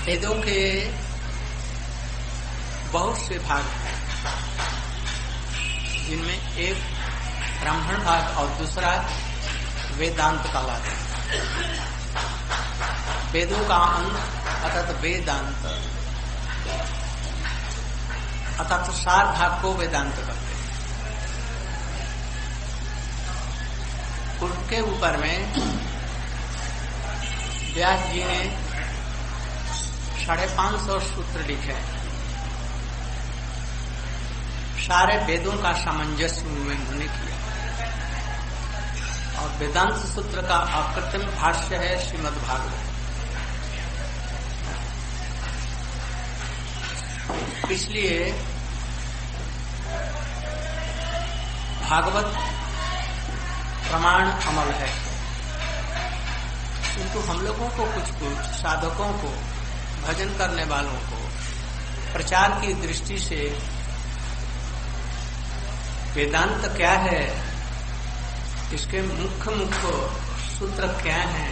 वेदों के बहुत से भाग हैं, जिनमें एक ब्राह्मण भाग और दूसरा वेदांत कहलाता है। वेदों का अंग अर्थात वेदांत अर्थात सार भाग को वेदांत करते हैं। उसके ऊपर में व्यास जी ने 550 सूत्र लिखे। सारे वेदों का सामंजस्य उन्होंने किया और वेदांत सूत्र का अकृत्रिम भाष्य है श्रीमद् भागवत। इसलिए भागवत प्रमाण अमल है, किंतु हम लोगों को कुछ साधकों को, भजन करने वालों को प्रचार की दृष्टि से वेदांत क्या है, इसके मुख्य सूत्र क्या है,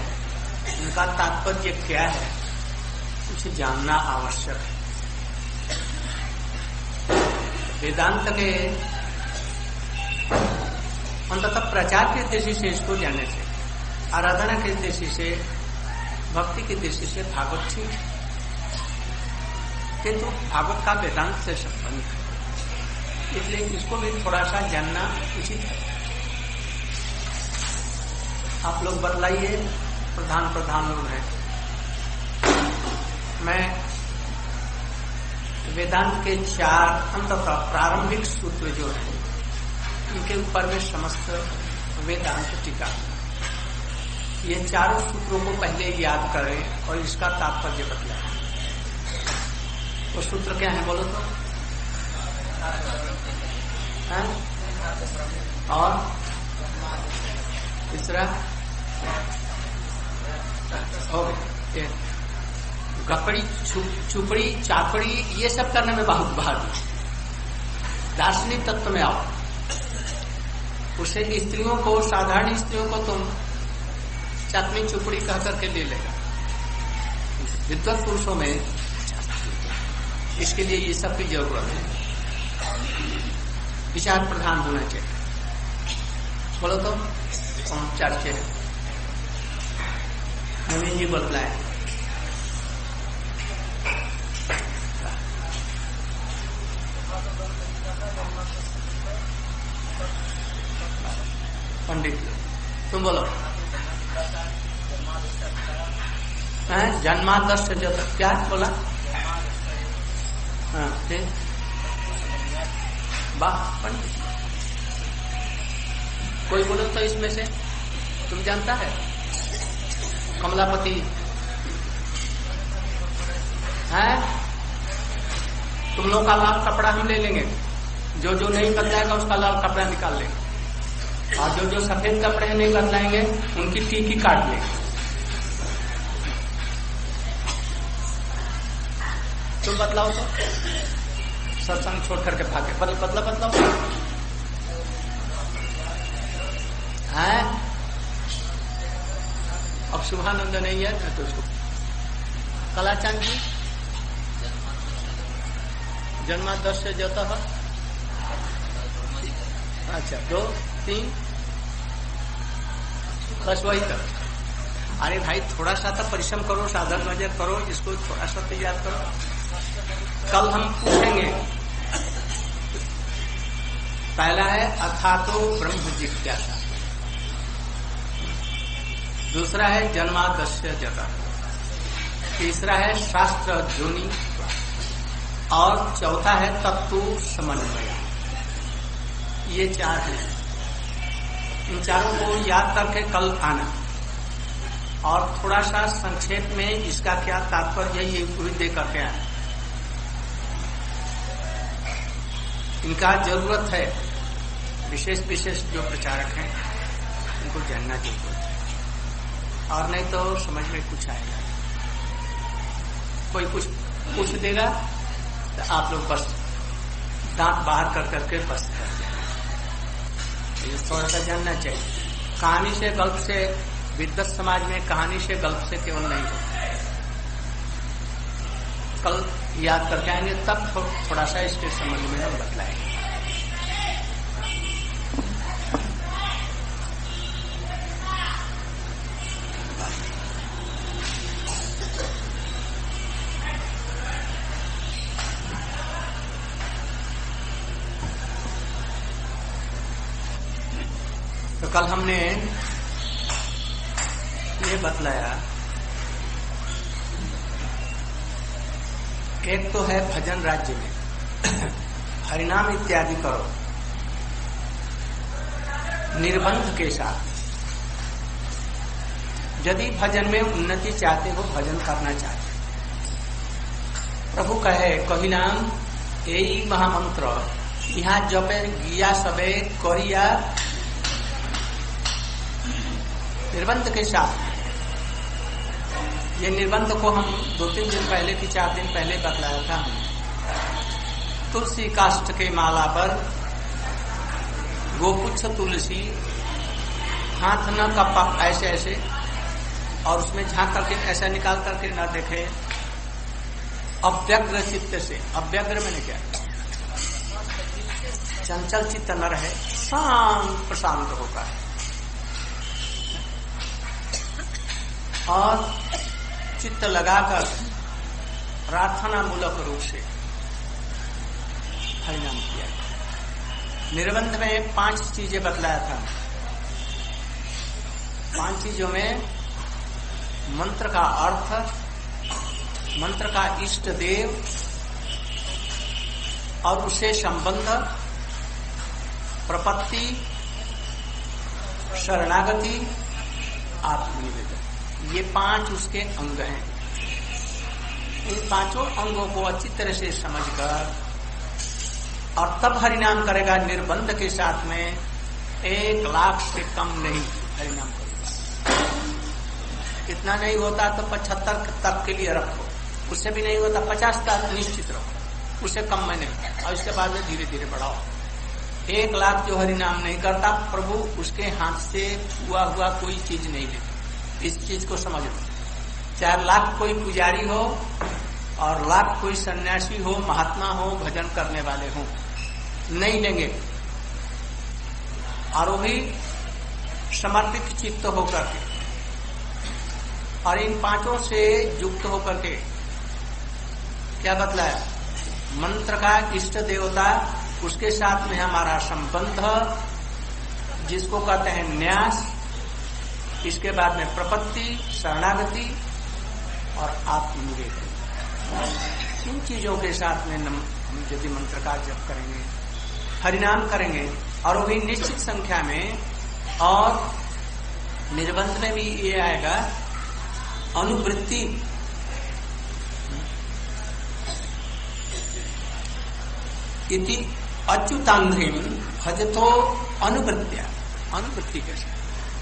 उनका तात्पर्य क्या है, कुछ जानना आवश्यक है। वेदांत के अंततः प्रचार की दृष्टि से इसको जानने से, आराधना की दृष्टि से, भक्ति की दृष्टि से भागवत ठीक है, किंतु भागवत का वेदांत से संबंध है, इसलिए इसको भी थोड़ा सा जानना उचित है। आप लोग बतलाइए, प्रधान लोग हैं। मैं वेदांत के 4 अंततः प्रारंभिक सूत्र जो हैं, इनके ऊपर में समस्त वेदांत टीका, ये चारों सूत्रों को पहले याद करें और इसका तात्पर्य बतलाएं। वो सूत्र क्या है बोलो तो? है? और तीसरा गपड़ी, चुपड़ी, चापड़ी, ये सब करने में बहुत बहादुर। दार्शनिक तत्व में आओ। उसे स्त्रियों को, साधारण स्त्रियों को तुम चाकनी चुपड़ी कह करके ले लेगा। विद्वत पुरुषों में इसके लिए ये सब की जरूरत है। विचार प्रधान होना चाहिए। बोलो तो कौन चर्चे है? नवीन जी बतलाए। पंडित तुम बोलो। जन्मादर्श जो क्या बोला? हाँ वाह पंडित, कोई बोलो तो इसमें से तुम जानता है? कमलापति है? तुम लोग का लाल कपड़ा हम ले लेंगे, जो जो नहीं बदलाएगा उसका लाल कपड़ा निकाल लेंगे, और जो जो सफेद कपड़े नहीं बदलाएंगे उनकी टीकी काट लेंगे। तुम बदलाओ तो सत्संग छोड़ करके भागे। बदलाओ है। अब शुभानंद नहीं है तो उसको कलाचंद जी जन्मादर्श जाता है। अच्छा 2 3 बस वही तक। अरे भाई थोड़ा सा तो परिश्रम करो, साधन नजर करो, इसको थोड़ा सा तैयार करो। कल हम पूछेंगे। पहला है अथातो ब्रह्म जिज्ञासा, दूसरा है जन्मादर्श जगत, तीसरा है शास्त्र जोनि, और चौथा है तत्व समन्वय। ये 4 हैं। इन चारों को याद करके कल आना, और थोड़ा सा संक्षेप में इसका क्या तात्पर्य है ये पूरी दे करके आना। इनका जरूरत है। विशेष जो प्रचारक हैं उनको जानना जरूरत है, और नहीं तो समझ में कुछ आएगा। कोई कुछ पूछ देगा तो आप लोग बस दांत बाहर कर करके बस कर देंगे। ये थोड़ा सा जानना चाहिए। कहानी से गल्प से, विद्वत समाज में कहानी से गल्प से केवल नहीं होता। कल याद करके आएंगे, तब थोड़ा सा इसके संबंध में हम बतलाएंगे। तो कल हमने ये बतलाया, एक तो है भजन राज्य में हरिनाम इत्यादि करो निर्बंध के साथ। यदि भजन में उन्नति चाहते हो, भजन करना चाहते हो, प्रभु कहे कही नाम यही महामंत्र यहाँ जपे गिया सबे करिया निर्बंध के साथ। ये निर्बंध को हम 2-3 दिन पहले कि 4 दिन पहले बतलाया था। तुलसी काष्ठ के माला पर गोपुच्छ तुलसी, हाथ न कपा ऐसे ऐसे, और उसमें झांक करके ऐसा निकाल करके न देखे, अव्यग्र चित्त से। अव्यग्र मैंने क्या, चंचल चित्त न रहे, शांत प्रशांत होकर, और चित्त लगाकर प्रार्थना मूलक रूप से हरिनाम किया। निर्बंध में 5 चीजें बतलाया था। 5 चीजों में मंत्र का अर्थ, मंत्र का इष्ट देव और उससे संबंध, प्रपत्ति, शरणागति, आत्मनिवेदन, ये 5 उसके अंग हैं। इन 5 अंगों को अच्छी तरह से समझकर और तब हरिनाम करेगा निर्बंध के साथ में। 1 लाख से कम नहीं हरिनाम करेगा। इतना नहीं होता तो 75 तक के लिए रखो, उससे भी नहीं होता 50 तक निश्चित रखो, उससे कम में नहीं, और इसके बाद में धीरे धीरे बढ़ाओ। 1 लाख जो हरिनाम नहीं करता, प्रभु उसके हाथ से हुआ हुआ कोई चीज नहीं लेता। इस चीज को समझ लो। 4 लाख कोई पुजारी हो और लाख कोई सन्यासी हो, महात्मा हो, भजन करने वाले हो, नहीं लेंगे। और वो भी समर्पित चित्त होकर के, और इन 5 से युक्त होकर के क्या बतलाया, मंत्र का इष्ट देवता, उसके साथ में हमारा संबंध जिसको कहते हैं न्यास, इसके बाद में प्रपत्ति, शरणागति और आत्मनिवेदन। इन चीजों के साथ में हम यदि मंत्र का जप करेंगे, हरिनाम करेंगे, और वो भी निश्चित संख्या में, और निर्बंध में भी ये आएगा अनुवृत्ति। इति अच्युतांध्रिम भजतो अनुवृत्तिया। अनुवृत्ति कैसे,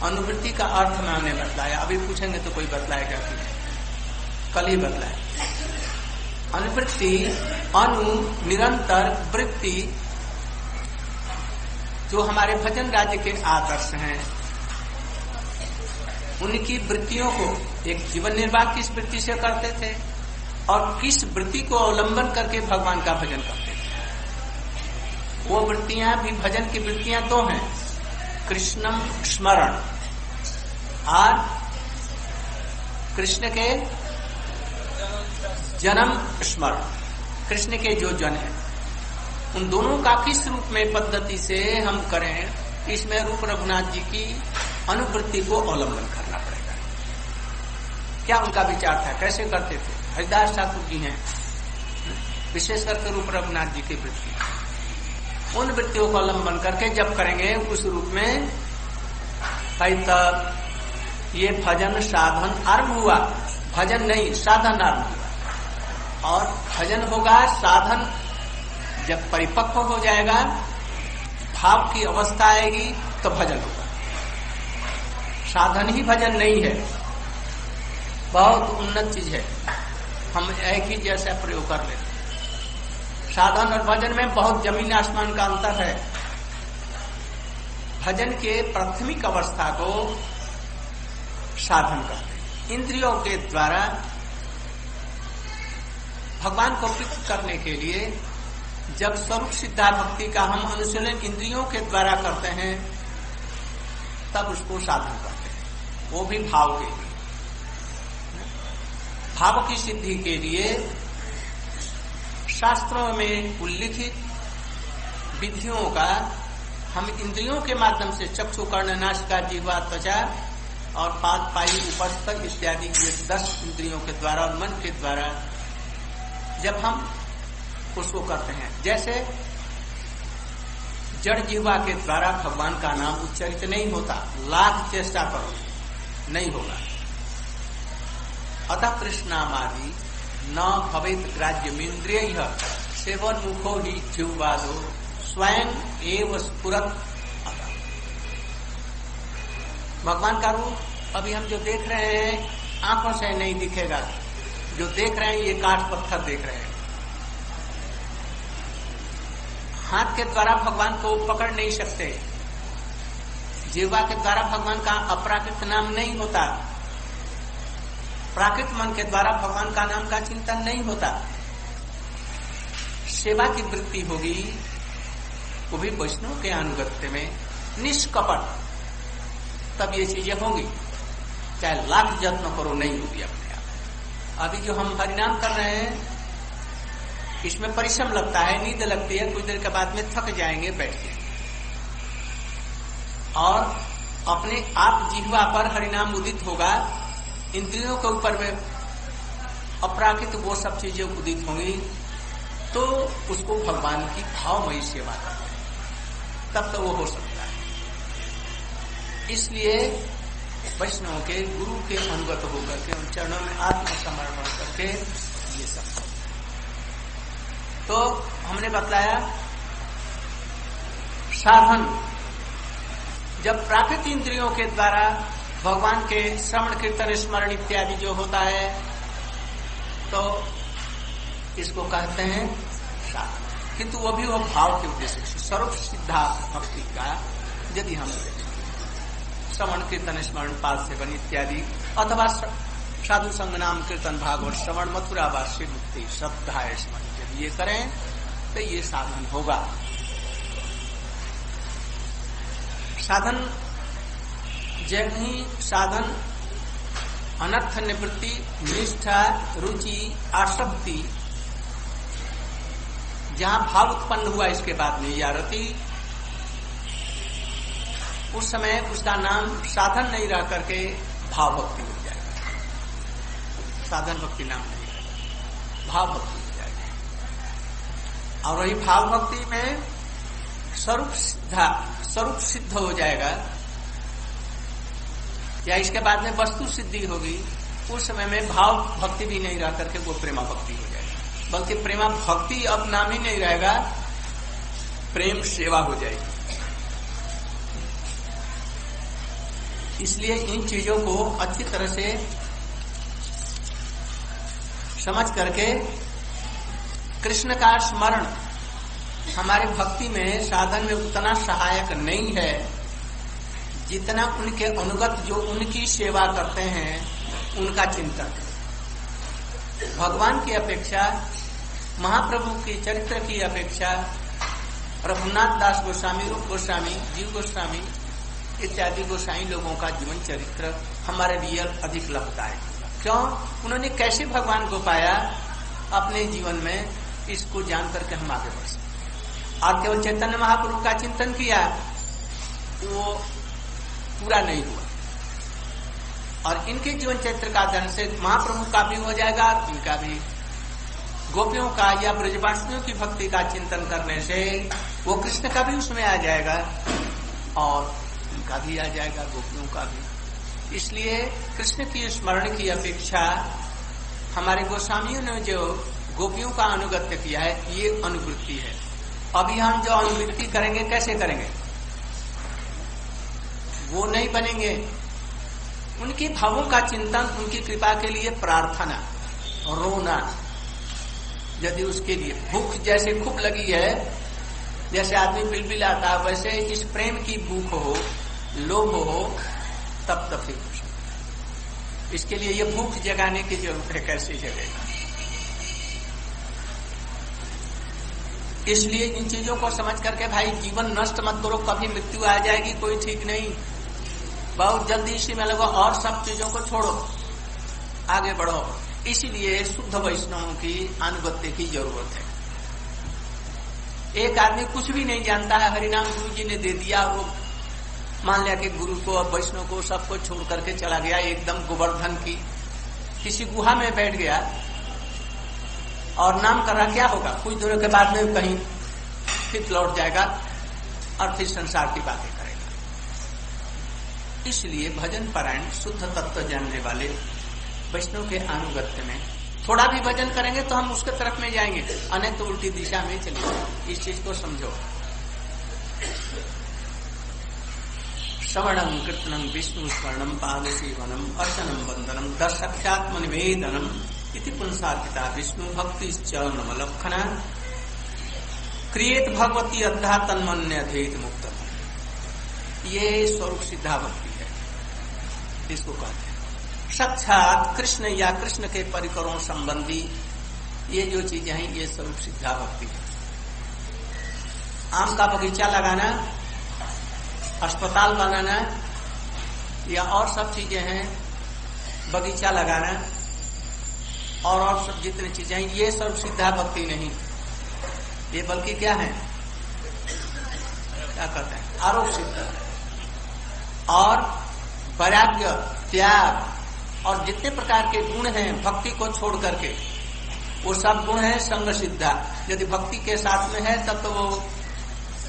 अनुवृत्ति का अर्थ मैंने बतलाया, अभी पूछेंगे तो कोई बतलाएगा कि कल ही बतलाए। अनुवृत्ति, अनु निरंतर वृत्ति, जो हमारे भजन राज्य के आदर्श हैं, उनकी वृत्तियों को, एक जीवन निर्वाह किस वृत्ति से करते थे और किस वृत्ति को अवलंबन करके भगवान का भजन करते थे, वो वृत्तियां भी, भजन की वृत्तियां 2 हैं, कृष्णम स्मरण और कृष्ण के जन्म स्मरण। कृष्ण के जो जन है, उन दोनों का किस रूप में पद्धति से हम करें, इसमें रूप रघुनाथ जी की अनुवृत्ति को अवलंबन करना पड़ेगा। क्या उनका विचार था, कैसे करते थे? हरिदास ठाकुर जी हैं, विशेष करके रूप रघुनाथ जी की वृत्ति, उन वृत्तियों को अवलंबन करके जब करेंगे उस रूप में, कई तक ये भजन साधन आरंभ हुआ। भजन नहीं, साधन आरंभ हुआ, और भजन होगा, साधन जब परिपक्व हो जाएगा, भाव की अवस्था आएगी तो भजन होगा। साधन ही भजन नहीं है, बहुत उन्नत चीज है, हम एक ही जैसा प्रयोग कर लेते। साधन और भजन में बहुत जमीन आसमान का अंतर है। भजन के प्राथमिक अवस्था को साधन करते हैं, इंद्रियों के द्वारा भगवान को प्रीत करने के लिए जब स्वरूप सिद्धा भक्ति का हम अनुशीलन इंद्रियों के द्वारा करते हैं तब उसको साधन करते हैं, वो भी भाव के लिए। भाव की सिद्धि के लिए शास्त्रों में उल्लिखित विधियों का हम इंद्रियों के माध्यम से चक्षु, कर्ण, नासिका, जिह्वा, त्वचा और पाद, पायु, उपस्थ इत्यादि ये 10 इंद्रियों के द्वारा और मन के द्वारा जब हम उसको करते हैं, जैसे जड़ जिह्वा के द्वारा भगवान का नाम उच्चरित नहीं होता, लाख चेष्टा करो नहीं होगा। अतः कृष्णामादि न भवेत ग्राह्यमिंद्रिय सेवन मुखो ही जिह्वादो स्वयं एव स्फुरत। भगवान का रूप अभी हम जो देख रहे हैं आंखों से नहीं दिखेगा, जो देख रहे हैं ये काठ पत्थर देख रहे हैं। हाथ के द्वारा भगवान को पकड़ नहीं सकते, जिह्वा के द्वारा भगवान का अपराकृत नाम नहीं होता, प्राकृत मन के द्वारा भगवान का नाम का चिंतन नहीं होता। सेवा की वृत्ति होगी, वो भी वैष्णव के अनुगत्य में निष्कपट, तब ये चीजें होंगी, चाहे लाख यत्न करो नहीं होगी अपने आप। अभी जो हम हरिनाम कर रहे हैं इसमें परिश्रम लगता है, नींद लगती है, कुछ देर के बाद में थक जाएंगे, बैठ जाएंगे और अपने आप जिह्वा पर हरिनाम उदित होगा, इंद्रियों के ऊपर में अपराकृत वो सब चीजें उदित होंगी, तो उसको भगवान की भावमयी सेवा करते हैं, तब तो वो हो सकता है। इसलिए वैष्णव के गुरु के अनुगत होकर के उन चरणों में आत्मसमर्पण करके ये सब। तो हमने बतलाया साधन, जब प्राकृतिक इंद्रियों के द्वारा भगवान के श्रवण, कीर्तन, स्मरण इत्यादि जो होता है तो इसको कहते हैं साधन, किंतु वो भी वो भाव के उद्देश्य से स्वरूप सिद्धा भक्ति का यदि हम श्रवण, कीर्तन, स्मरण, पाद सेवन इत्यादि अथवा साधु संग नाम कीर्तन भागवत श्रवण, मथुरा वासी मुक्ति श्रद्धा स्मरण यदि ये करें तो ये साधन होगा। साधन जब ही साधन अनर्थ निवृत्ति, निष्ठा, रुचि, आसक्ति, जहां भाव उत्पन्न हुआ इसके बाद में या रति, उस समय उसका नाम साधन नहीं रह करके भाव भक्ति हो जाएगा। साधन भक्ति नाम नहीं रहेगा, भाव भक्ति हो जाएगा। और वही भाव भक्ति में स्वरूप सिद्ध हो जाएगा, या इसके बाद में वस्तु सिद्धि होगी। उस समय में भाव भक्ति भी नहीं रह करके वो प्रेमा भक्ति हो जाएगी, बल्कि प्रेमा भक्ति अब नाम ही नहीं रहेगा, प्रेम सेवा हो जाएगी। इसलिए इन चीजों को अच्छी तरह से समझ करके कृष्ण का स्मरण हमारे भक्ति में, साधन में उतना सहायक नहीं है जितना उनके अनुगत जो उनकी सेवा करते हैं उनका चिंतन। भगवान की अपेक्षा, महाप्रभु के चरित्र की अपेक्षा रघुनाथ दास गोस्वामी, रूप गोस्वामी, जीव गोस्वामी इत्यादि गोसाई लोगों का जीवन चरित्र हमारे लिए अधिक लगता है। क्यों? उन्होंने कैसे भगवान को पाया अपने जीवन में, इसको जान करके हम आगे बढ़ सकते। और केवल चैतन्य महाप्रभु का चिंतन किया वो पूरा नहीं हुआ, और इनके जीवन चरित्र का अध्ययन से महाप्रभु का भी हो जाएगा, इनका भी, गोपियों का या ब्रजवासियों की भक्ति का चिंतन करने से वो कृष्ण का भी उसमें आ जाएगा और उनका भी आ जाएगा, गोपियों का भी। इसलिए कृष्ण की स्मरण की अपेक्षा हमारे गोस्वामियों ने जो गोपियों का अनुगत्य किया है ये अनुवृत्ति है। अभी हम जो अनुवृत्ति करेंगे कैसे करेंगे? वो नहीं बनेंगे। उनकी भावों का चिंतन, उनकी कृपा के लिए प्रार्थना, रोना, यदि उसके लिए भूख जैसे खूब लगी है, जैसे आदमी बिलबिलाता है, वैसे इस प्रेम की भूख हो, लोभ हो, तब फिर इसके लिए ये भूख जगाने की जरूरत है। कैसे जगेगा? इसलिए इन चीजों को समझ करके भाई जीवन नष्ट मत करो, कभी मृत्यु आ जाएगी, कोई ठीक नहीं, बहुत जल्दी इसी में लगो और सब चीजों को छोड़ो, आगे बढ़ो। इसीलिए शुद्ध वैष्णवों की अनुगत्य की जरूरत है। एक आदमी कुछ भी नहीं जानता है, हरिनाम गुरु जी ने दे दिया, वो मान लिया कि गुरु को और वैष्णव को सबको छोड़ करके चला गया, एकदम गोवर्धन की किसी गुहा में बैठ गया और नाम कर रहा, क्या होगा? कुछ दिनों के बाद में कहीं फिर लौट जाएगा और फिर संसार की बातें करेगा। इसलिए भजन पारायण शुद्ध तत्व जानने वाले वैष्णव के अनुगत्य में थोड़ा भी भजन करेंगे तो हम उसके तरफ में जाएंगे, अन्य तो उल्टी दिशा में चले जाएंगे। इस चीज को समझो। श्रवणम कीर्तनम विष्णु स्मरणम पाद सेवनम अर्चनम वंदनम दर्शक्षात्म निवेदनम इति पुंसार्पिता विष्णु भक्ति चरणमलक्षणा क्रिएत भगवती अद्धा तन्मन्य अधेत मुक्त। ये स्वरूप सिद्धा भक्ति है, इसको कहते हैं। साक्षात कृष्ण या कृष्ण के परिकरों संबंधी ये जो चीजें हैं, ये स्वरूप सिद्धा भक्ति है। आम का बगीचा लगाना, अस्पताल बनाना या और सब चीजें हैं, बगीचा लगाना और सब जितनी चीजें हैं, ये सब सिद्धा भक्ति नहीं, ये बल्कि क्या है, क्या कहते हैं, आरोप सिद्ध। और वैराग्य, त्याग और जितने प्रकार के गुण हैं भक्ति को छोड़ करके, वो सब गुण है संग सिद्धा। यदि भक्ति के साथ में है तब तो वो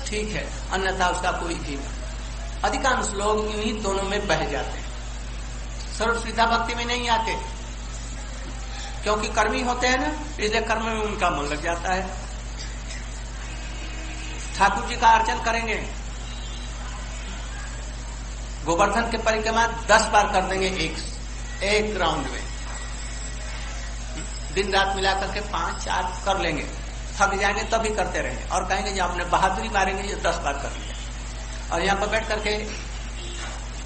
ठीक है, अन्यथा उसका कोई भी नहीं। अधिकांश लोग इन्हीं दोनों में बह जाते हैं, सर्व सिद्धा भक्ति में नहीं आते, क्योंकि कर्मी होते हैं ना, इसलिए कर्म में उनका मन लग जाता है। ठाकुर जी का अर्चन करेंगे, गोवर्धन के परिक्रमा 10 बार कर देंगे एक राउंड में, दिन रात मिला करके 5-4 कर लेंगे, थक जाएंगे तभी करते रहेंगे और कहेंगे जो आपने बहादुरी मारेंगे, ये 10 बार कर लिया। और यहाँ पर बैठ करके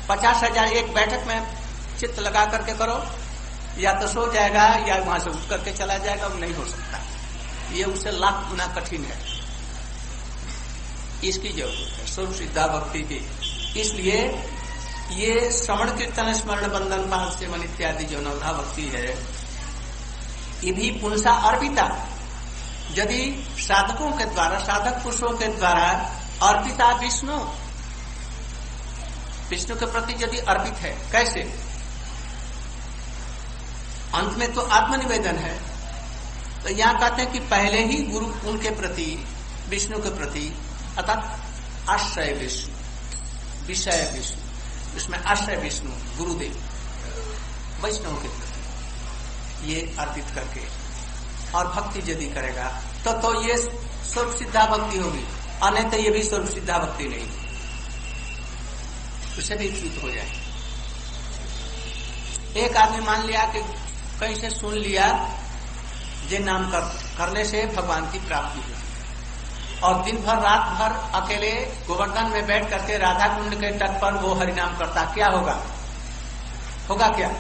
50,000 एक बैठक में चित्त लगा करके करो, या तो सो जाएगा या वहां से उठ करके चला जाएगा, वो नहीं हो सकता। ये उससे लाख गुना कठिन है, इसकी जरूरत है स्वरूप सिद्धा भक्ति की। इसलिए ये श्रवण कीर्तन स्मरण बंधन पाद सेवन इत्यादि जो नवधा भक्ति है, ये भी पुंसा अर्पिता, यदि साधकों के द्वारा, साधक पुरुषों के द्वारा अर्पिता विष्णु के प्रति यदि अर्पित है, कैसे? अंत में तो आत्मनिवेदन है, तो यहां कहते हैं कि पहले ही गुरु उनके प्रति, विष्णु के प्रति, अर्थात आश्रय विष्णु, विषय विष्णु, इसमें आश्रय विष्णु गुरुदेव वैष्णव के प्रति ये अर्पित करके और भक्ति यदि करेगा तो ये स्वरूप सिद्धा भक्ति होगी, अन्यथा ये भी स्वरूप सिद्धा भक्ति नहीं, उसे भी च्युत हो जाए। एक आदमी मान लिया कि कहीं से सुन लिया ये नाम करने से भगवान की प्राप्ति होती है, और दिन भर रात भर अकेले गोवर्धन में बैठ करके राधा कुंड के तट पर वो हरिनाम करता, क्या होगा? होगा क्या?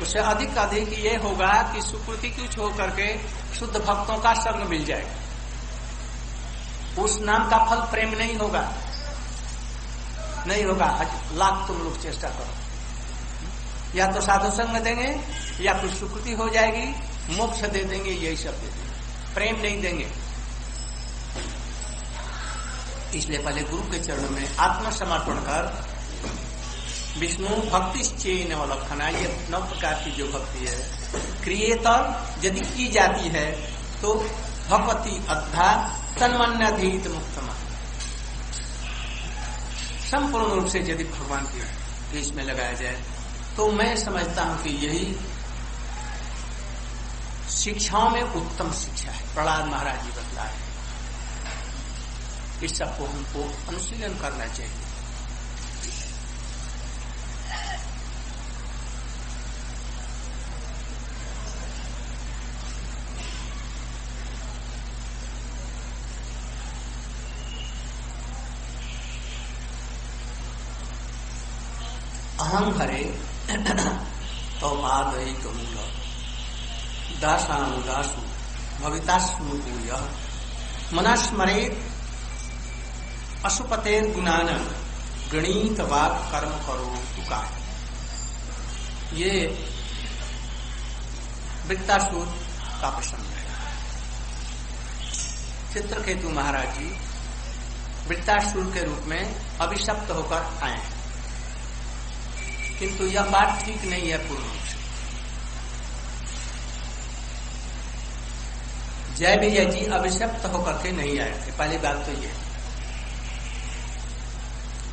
उससे अधिक ये होगा कि सुकृति कुछ हो करके शुद्ध भक्तों का संग मिल जाएगा, उस नाम का फल प्रेम नहीं होगा, नहीं होगा। लाख तुम लोग चेष्टा करो, या तो साधु संग देंगे या कुछ सुकृति हो जाएगी, मोक्ष दे देंगे, यही सब दे देंगे, प्रेम नहीं देंगे। इसलिए पहले गुरु के चरणों में आत्मसमर्पण कर विष्णु भक्ति चेन अवलक्षणा, ये 9 प्रकार की जो भक्ति है क्रिएतर यदि की जाती है तो भगवती अद्धा तन्मन्याधीत मुक्तमा, संपूर्ण रूप से यदि भगवान के इसमें लगाया जाए तो मैं समझता हूं कि यही शिक्षाओं में उत्तम शिक्षा है। प्रहलाद महाराज जी बतला है, इस सबको हमको अनुशीलन करना चाहिए। अहं हरे तो मादयिक मूल दासानुदासु भवितास्मूय मनस्मरेत अशुपतेर गुणान गणित वाक कर्म करो तुका। ये वृत्तासुर का प्रसंग है। चित्रकेतु महाराज जी वृत्तासुर के रूप में अभिशप्त होकर आए हैं, किंतु यह बात ठीक नहीं है पूर्ण रूप से। जय विजय जी अभिशप्त होकर के नहीं आए थे, पहली बात तो ये।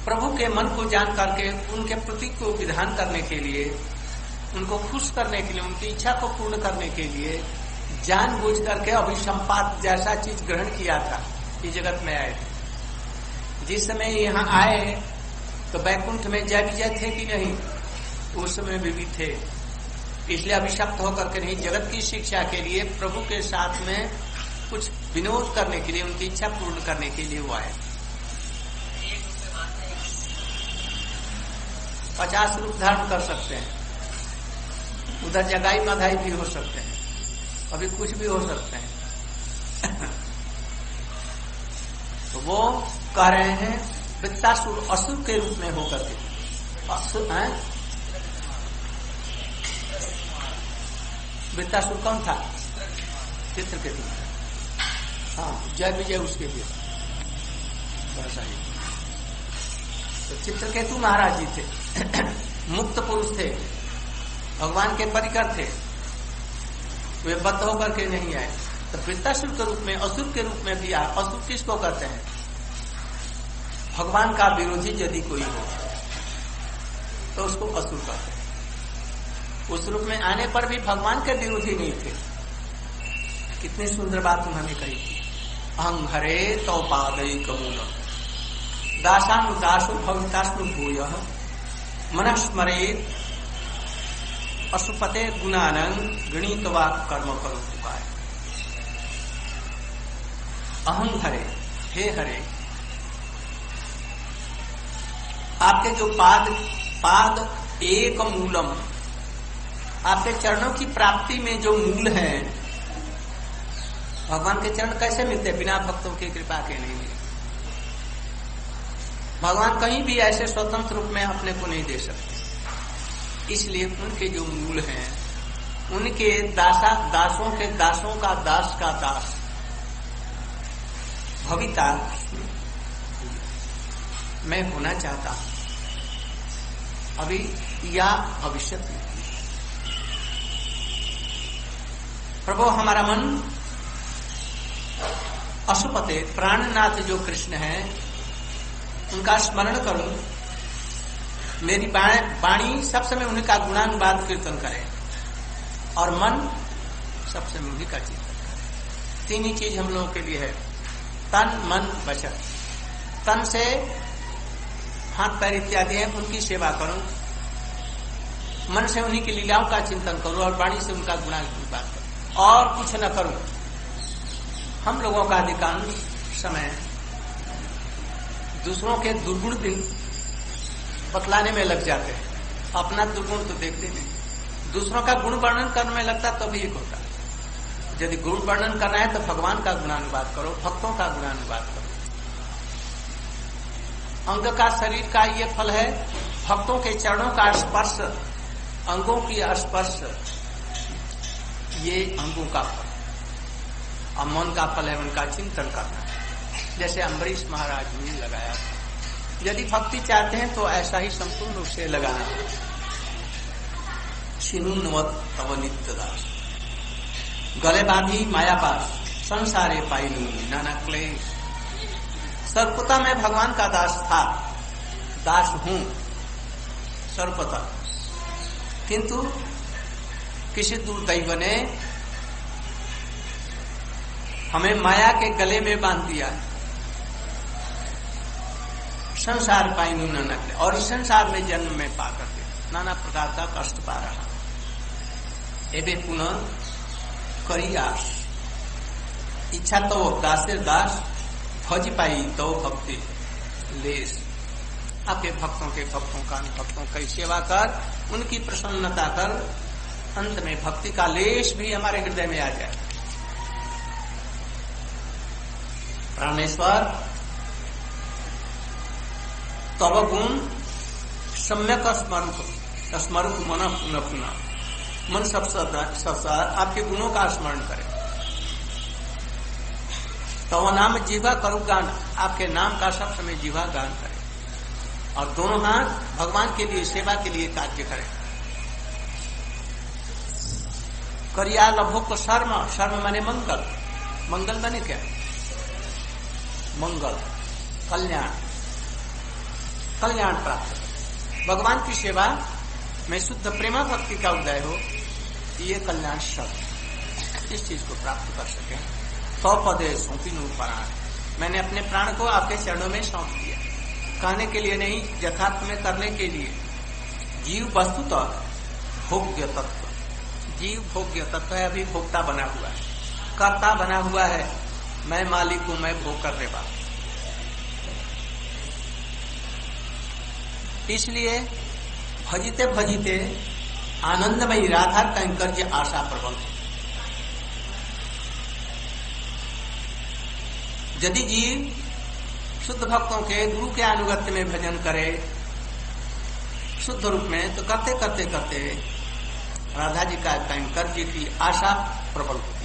प्रभु के मन को जान करके उनके प्रतीक को विधान करने के लिए, उनको खुश करने के लिए, उनकी इच्छा को पूर्ण करने के लिए जानबूझ करके अभिसंपात जैसा चीज ग्रहण किया था, इस जगत में आए थे। जिस समय यहाँ आए तो वैकुंठ में जय विजय थे कि नहीं? उस समय भी थे। इसलिए अभिशप्त होकर के नहीं, जगत की शिक्षा के लिए, प्रभु के साथ में कुछ विनोद करने के लिए, उनकी इच्छा पूर्ण करने के लिए वो आए। 50 रूप धारण कर सकते हैं, उधर जगाई मधाई भी हो सकते हैं, अभी कुछ भी हो सकते हैं। तो वो कह रहे हैं वृत्तासुर असुर के रूप में होकर के। असुर है वृत्तासुर कौन था? चित्रकेतु। हाँ, जय विजय उसके लिए तो चित्रकेतु महाराज जी थे। मुक्त पुरुष थे, भगवान के परिकर थे, वे बद्ध होकर के नहीं आए। तो वृत्तासुर के रूप में, असुर के रूप में भी आए। असुर किसको कहते हैं? भगवान का विरोधी यदि कोई हो तो उसको असुर कहते हैं। उस रूप में आने पर भी भगवान के विरोधी नहीं थे। कितनी सुंदर बात उन्होंने कही थी। अहं हरे तो पादई कमूलम दासानुदासो भवितास्नु भूयः मनस्मरेत अशुपते गुणानं गणितवा कर्म करो तुकाय। अहं हरे, हे हरे, आपके जो पाद एक मूलम, आपके चरणों की प्राप्ति में जो मूल है। भगवान के चरण कैसे मिलते? बिना भक्तों की कृपा के नहीं मिलते। भगवान कहीं भी ऐसे स्वतंत्र रूप में अपने को नहीं दे सकते। इसलिए उनके जो मूल हैं, उनके दासों के दासों का दास का दास भविता मैं होना चाहता हूं, अभी या भविष्य में। प्रभु हमारा मन अशुपते प्राणनाथ जो कृष्ण है उनका स्मरण करूं, मेरी वाणी सब समय उन्हीं का गुणानुवाद कीर्तन करे और मन सब समय उन्हीं का चिंतन करे। तीन ही चीज हम लोगों के लिए है, तन मन वचन। तन से हाथ पैर इत्यादि है, उनकी सेवा करूं। मन से उन्हीं की लीलाओं का चिंतन करूं और वाणी से उनका गुणानुवाद करूं और कुछ न करूं। हम लोगों का अधिकांश समय दूसरों के दुर्गुण बतलाने में लग जाते हैं, अपना दुर्गुण तो देखते नहीं। दूसरों का गुण वर्णन करने में लगता तभी एक होता है। यदि गुण वर्णन करना है तो भगवान का गुणानुवाद करो, भक्तों का गुणानुवाद करो। अंग का शरीर का ये फल है, भक्तों के चरणों का स्पर्श, अंगों की स्पर्श, ये अंगों का फल। और मन का फल है उनका चिंतन करना, जैसे अम्बरीश महाराज ने लगाया। यदि भक्ति चाहते हैं तो ऐसा ही संपूर्ण रूप से लगाना। छिन्नवत तव नित्य दास, गले बांधी मायापास, संसारे पाइनी नाना क्लेश। सर्वपता मैं भगवान का दास था, दास हूं सर्वपता, किंतु किसी दुर्दैव ने हमें माया के गले में बांध दिया। संसार पाइनु नाना, और इस संसार में जन्म में पा करके नाना प्रकार का कष्ट पा रहा। एबे पुनः करी आस, इच्छा तो दासेर दास, भज पाई तो भक्ति लेस। आपके भक्तों के भक्तों का भक्तों की सेवा कर, उनकी प्रसन्नता कर, अंत में भक्ति का लेश भी हमारे हृदय में आ जाए। प्राणेश्वर तब गुण सम्यक स्मरुक मन पुनः पुनः, मन सब आपके गुणों का स्मरण करे। तब नाम जीवा करू गान, आपके नाम का सब समय जीवा गान करे। और दोनों हाथ भगवान के लिए, सेवा के लिए कार्य करें। करिया लभो को शर्म, शर्म माने मंगल, मंगल माने क्या? मंगल, कल्याण, कल्याण प्राप्त। भगवान की सेवा में शुद्ध प्रेमा भक्ति का उदय हो, ये कल्याण शब्द, इस चीज को प्राप्त कर सके। 100 पदे सौंपी नूर प्राण, मैंने अपने प्राण को आपके चरणों में सौंप दिया। कहने के लिए नहीं, यथार्थ में करने के लिए। जीव वस्तुतः भोग्य तत्व, जीव भोग्य तत्व है, अभी भोक्ता बना हुआ है, कर्ता बना हुआ है। मैं मालिक हूं, मैं भोग करने वाला। इसलिए भजिते भजिते आनंदमयी राधा कैंकर्य आशा प्रबल। यदि जीव शुद्ध भक्तों के गुरु के अनुगत्य में भजन करे शुद्ध रूप में, तो करते करते करते राधा जी का कैंकर्य की आशा प्रबल होती है।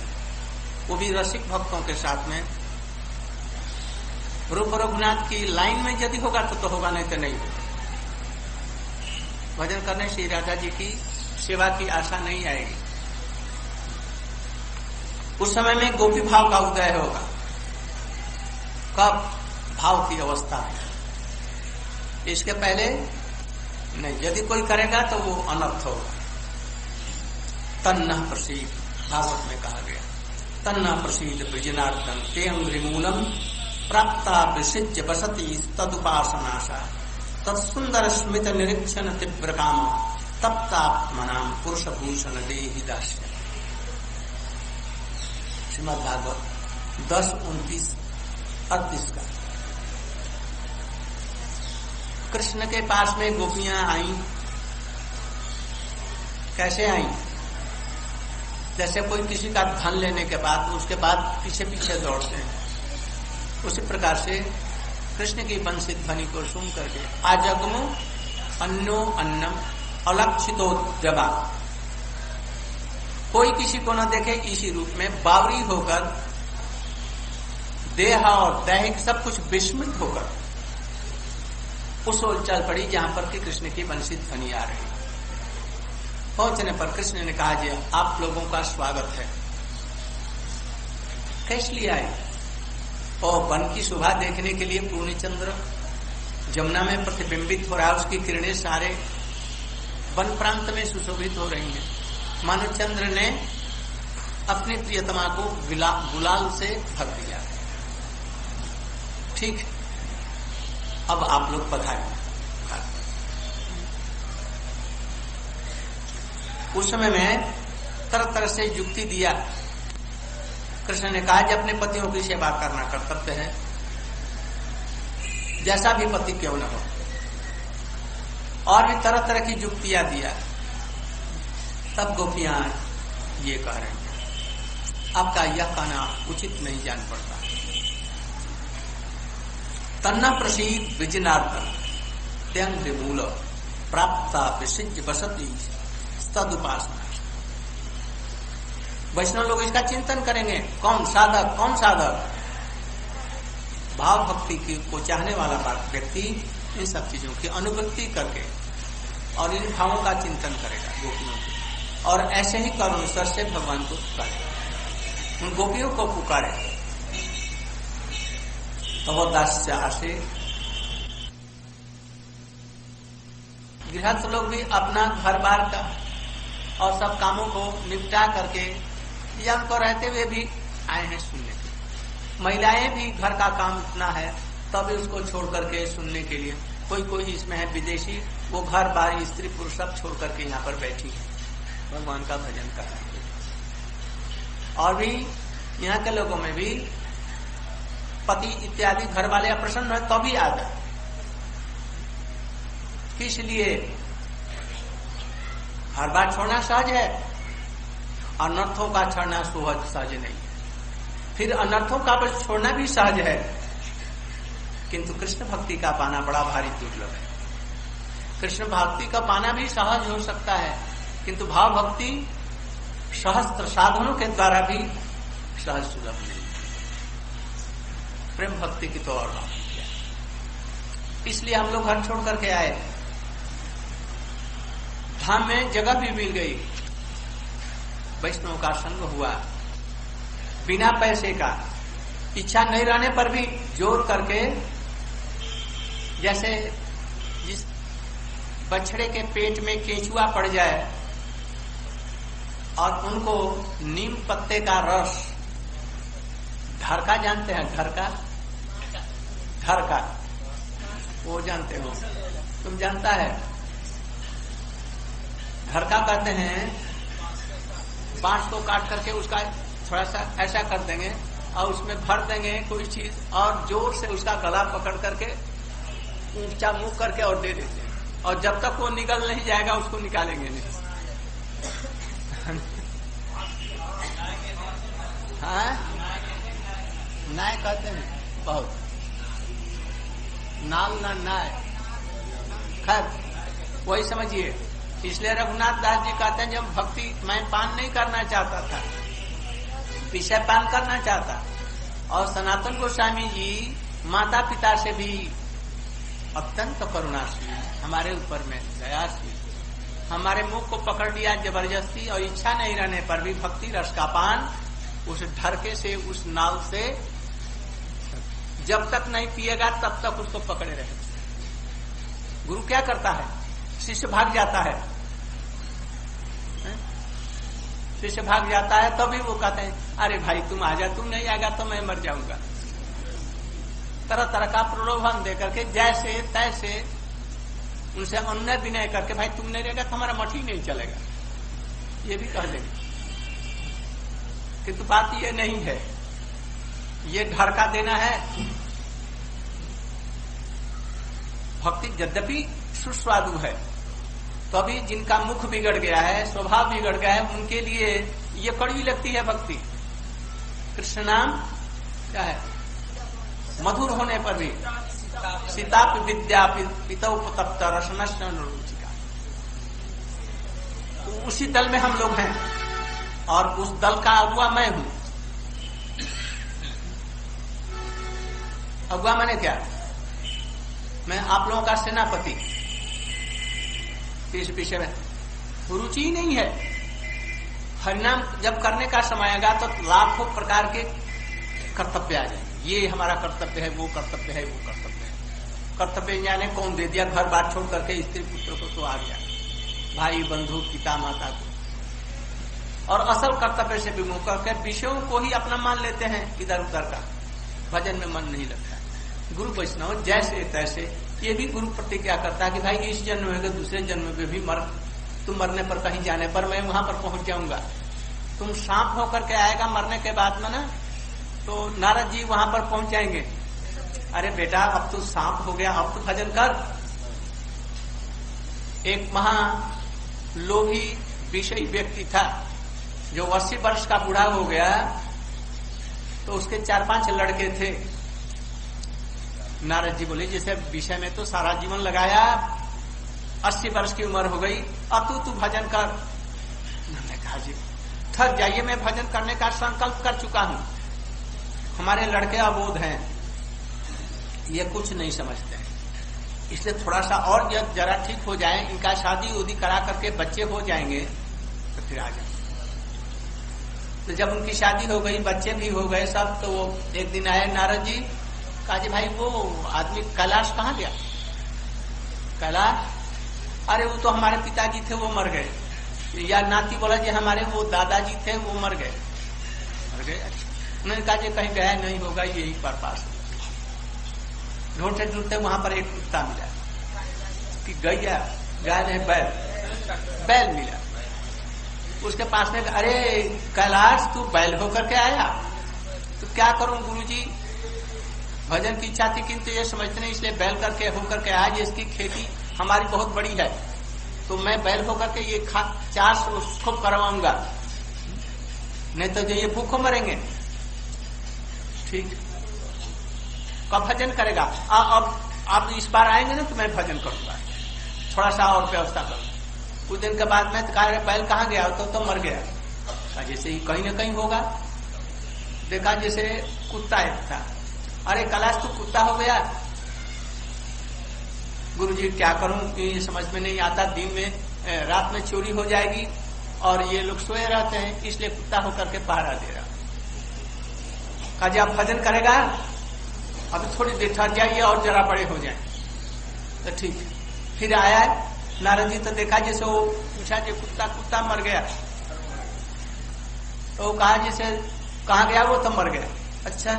वो भी रसिक भक्तों के साथ में। रूप रघुनाथ की लाइन में यदि होगा तो होगा, नहीं तो नहीं होगा। भजन करने से राधा जी की सेवा की आशा नहीं आएगी। उस समय में गोपी भाव का उदय होगा। कब? भाव की अवस्था में, इसके पहले नहीं। यदि कोई करेगा तो वो अनर्थ होगा। तन्नः प्रसीद, भागवत में कहा गया, तन्नः प्रसीद ब्रजनार्दन ते अंग्रिमूलम प्राप्ता विसिज्य बसती तदुपासनाशा तत्सुंदर स्मित निरीक्षण तीव्र काम तप्तात्मनाम पुरुष भूषण देहि दास्य। श्रीमद् भागवत 10:29-38 का। कृष्ण के पास में गोपियां आई। कैसे आई? जैसे कोई किसी का धन लेने के बाद उसके बाद पीछे पीछे दौड़ते हैं, उसी प्रकार से कृष्ण की वंशित ध्वनि को सुन करके आजगमो अन्नो अन्नम अलक्षितोद्यमा, कोई किसी को न देखे, इसी रूप में बावरी होकर देह और दैहिक सब कुछ विस्मृत होकर उस ओर चल पड़ी जहां पर कि कृष्ण की वंशित ध्वनि आ रही। पहुंचने पर कृष्ण ने कहा, जी आप लोगों का स्वागत है। कैसे लिए आए? और वन की शोभा देखने के लिए पूर्ण चंद्र जमुना में प्रतिबिंबित हो रहा है, उसकी किरणें सारे वन प्रांत में सुशोभित हो रही हैं। मानो चंद्र ने अपनी प्रियतमा को गुलाल से भर दिया। ठीक, अब आप लोग पधारें। उस समय में तरह तरह से युक्ति दिया। कृष्ण ने कहा, कि अपने पतियों की सेवा करना कर्तव्य है, जैसा भी पति क्यों न हो। और भी तरह तरह की युक्तियां दिया। तब गोपियां ये कह रही हैं, आपका यह कहना उचित नहीं जान पड़ता। तन्ना प्रसीद विजनार्दन त्यंग मूल प्राप्ता विसिज्य बसती तदुपासना। वैष्णव लोग इसका चिंतन करेंगे, कौन साधक, कौन साधक? भाव भक्ति की को चाहने वाला व्यक्ति इन सब चीजों की अनुभूति करके और इन भावों का चिंतन करेगा गोपियों की, और ऐसे ही करुण स्वर से भगवान को पुकारेगा, उन गोपियों को पुकारे। तो वो दास्य आशे गृहस्थ लोग भी अपना घर बार का और सब कामों को निपटा करके या उनको रहते हुए भी आए हैं सुनने के। महिलाएं भी घर का काम इतना है तभी उसको छोड़ करके सुनने के लिए। कोई कोई इसमें है विदेशी, वो घर बार स्त्री पुरुष सब छोड़ करके यहाँ पर बैठी है, भगवान का भजन कर रहे हैं। और भी यहाँ के लोगों में भी पति इत्यादि घर वाले अप्रसन्न है तो भी आ जाए। किस लिए? हर बात छोड़ना सहज है, अनर्थों का छोड़ना सहज नहीं है। फिर अनर्थों का बस छोड़ना भी सहज है, किंतु कृष्ण भक्ति का पाना बड़ा भारी दुर्लभ है। कृष्ण भक्ति का पाना भी सहज हो सकता है, किंतु भाव भक्ति सहस्त्र साधनों के द्वारा भी सहज सुलभ नहीं। प्रेम भक्ति की तो और बात है। इसलिए हम लोग घर छोड़ करके आए, धाम में जगह भी मिल गई, वैष्णव का संग हुआ, बिना पैसे का, इच्छा नहीं रहने पर भी जोर करके, जैसे जिस बछड़े के पेट में केंचुआ पड़ जाए और उनको नीम पत्ते का रस, घर का जानते हैं, घर का वो जानते हो, तुम जानता है, घर का कहते हैं, बांस को काट करके उसका थोड़ा सा ऐसा कर देंगे और उसमें भर देंगे कोई चीज और जोर से उसका गला पकड़ करके ऊंचा मुंह करके और दे देते हैं, और जब तक वो निकल नहीं जाएगा उसको निकालेंगे नहीं। हाँ, नाय कहते हैं बहुत, नाल ना नाय, खैर वही समझिए। इसलिए रघुनाथ दास जी कहते हैं, जब भक्ति मैं पान नहीं करना चाहता था, विषय पान करना चाहता, और सनातन गोस्वामी जी माता पिता से भी अत्यंत करुणाशील, हमारे ऊपर में दयाशील, हमारे मुंह को पकड़ लिया जबरदस्ती और इच्छा नहीं रहने पर भी भक्ति रस का पान उस ढरके से, उस नाव से जब तक नहीं पिएगा तब तक उसको पकड़े रहे। गुरु क्या करता है, शिष्य भाग जाता है, शिष्य भाग जाता है तभी वो कहते हैं, अरे भाई तुम आ जा, तुम नहीं आएगा तो मैं मर जाऊंगा। तरह तरह का प्रलोभन दे करके जैसे तैसे उनसे अन्य विनय करके, भाई तुम नहीं रहेगा तो हमारा मठ ही नहीं चलेगा, ये भी कह देंगे। किंतु बात ये नहीं है, ये घर का देना है। भक्ति यद्यपि सुस्वादु है, तो अभी जिनका मुख बिगड़ गया है, स्वभाव बिगड़ गया है, उनके लिए ये कड़वी लगती है भक्ति। कृष्ण नाम क्या है, मधुर होने पर भी, सीताप विद्या पितौपतप्त रसनश्न रुचिका। तो उसी दल में हम लोग हैं और उस दल का अगुआ मैं हूं। अगुआ मैंने क्या, मैं आप लोगों का सेनापति। इस विषय में रुचि ही नहीं है। हरिनाम जब करने का समय आएगा तो लाखों प्रकार के कर्तव्य आ जाएंगे, ये हमारा कर्तव्य है, वो कर्तव्य है, वो कर्तव्य है। कर्तव्य जाने कौन दे दिया, घर बार छोड़ करके स्त्री पुत्र को तो आ गया, भाई बंधु पिता माता को, और असल कर्तव्य से विमुख करके विषयों को ही अपना मान लेते हैं, इधर उधर का भजन में मन नहीं लगता। गुरु वैष्णव जैसे तैसे, ये भी गुरु प्रतिज्ञा करता है कि भाई इस जन्म में दूसरे जन्म में भी तुम मरने पर कहीं जाने पर मैं वहां पर पहुंच जाऊंगा। तुम सांप होकर के आएगा मरने के बाद में ना, तो नारद जी वहां पर पहुंच जाएंगे, अरे बेटा अब तो सांप हो गया, अब तो भजन कर। एक महालोभी विषयी व्यक्ति था जो 80 वर्ष का बूढ़ा हो गया, तो उसके 4-5 लड़के थे। नारद जी बोले जैसे विषय में तो सारा जीवन लगाया, 80 वर्ष की उम्र हो गई, अब तू भजन कर। मैंने कहा जी थक जाइए, मैं भजन करने का संकल्प कर चुका हूं। हमारे लड़के अबोध हैं, ये कुछ नहीं समझते हैं, इसलिए थोड़ा सा और जरा ठीक हो जाए, इनका शादी उदी करा करके बच्चे हो जाएंगे तो फिर आ जाए। तो जब उनकी शादी हो गई, बच्चे भी हो गए सब, तो वो एक दिन आए नारद जी, कहा जी भाई वो आदमी कैलाश कहाँ गया? कैलाश, अरे वो तो हमारे पिताजी थे वो मर गए। या नाती बोला जी हमारे वो दादाजी थे वो मर गए। उन्होंने कहा जी कहीं गया नहीं होगा, यही पर पास। ढूंढते ढूंढते वहां पर एक कुत्ता मिला कि गैया, गाय नहीं बैल मिला। उसके पास में, अरे कैलाश तू बैल होकर के आया? तो क्या करूं गुरुजी, भजन की इच्छा थी किंतु ये समझते नहीं, इसलिए बैल करके होकर के आज इसकी खेती हमारी बहुत बड़ी है, तो मैं बैल होकर के ये चाष उसको करवाऊंगा, नहीं तो जो ये भूखों मरेंगे। ठीक, कब भजन करेगा? अब आप इस बार आएंगे ना तो मैं भजन करूंगा, थोड़ा सा और व्यवस्था करूंगा। कुछ दिन के बाद में कहा बैल कहाँ गया? तो मर गया। जैसे ही कहीं ना कहीं होगा। देखा जैसे कुत्ता एक था, अरे कैलाश तो कुत्ता हो गया, गुरुजी क्या करूं कि समझ में नहीं आता, दिन में रात में चोरी हो जाएगी और ये लोग सोए रहते हैं, इसलिए कुत्ता होकर के पहरा दे रहा। कहा जी आप भजन करेगा? अभी थोड़ी देर ठहर जाइए और जरा बड़े हो जाए। तो ठीक, फिर आया नारद जी, तो देखा जैसे वो पूछा कि कुत्ता मर गया। तो कहा जैसे कहाँ गया? वो तो मर गया। अच्छा,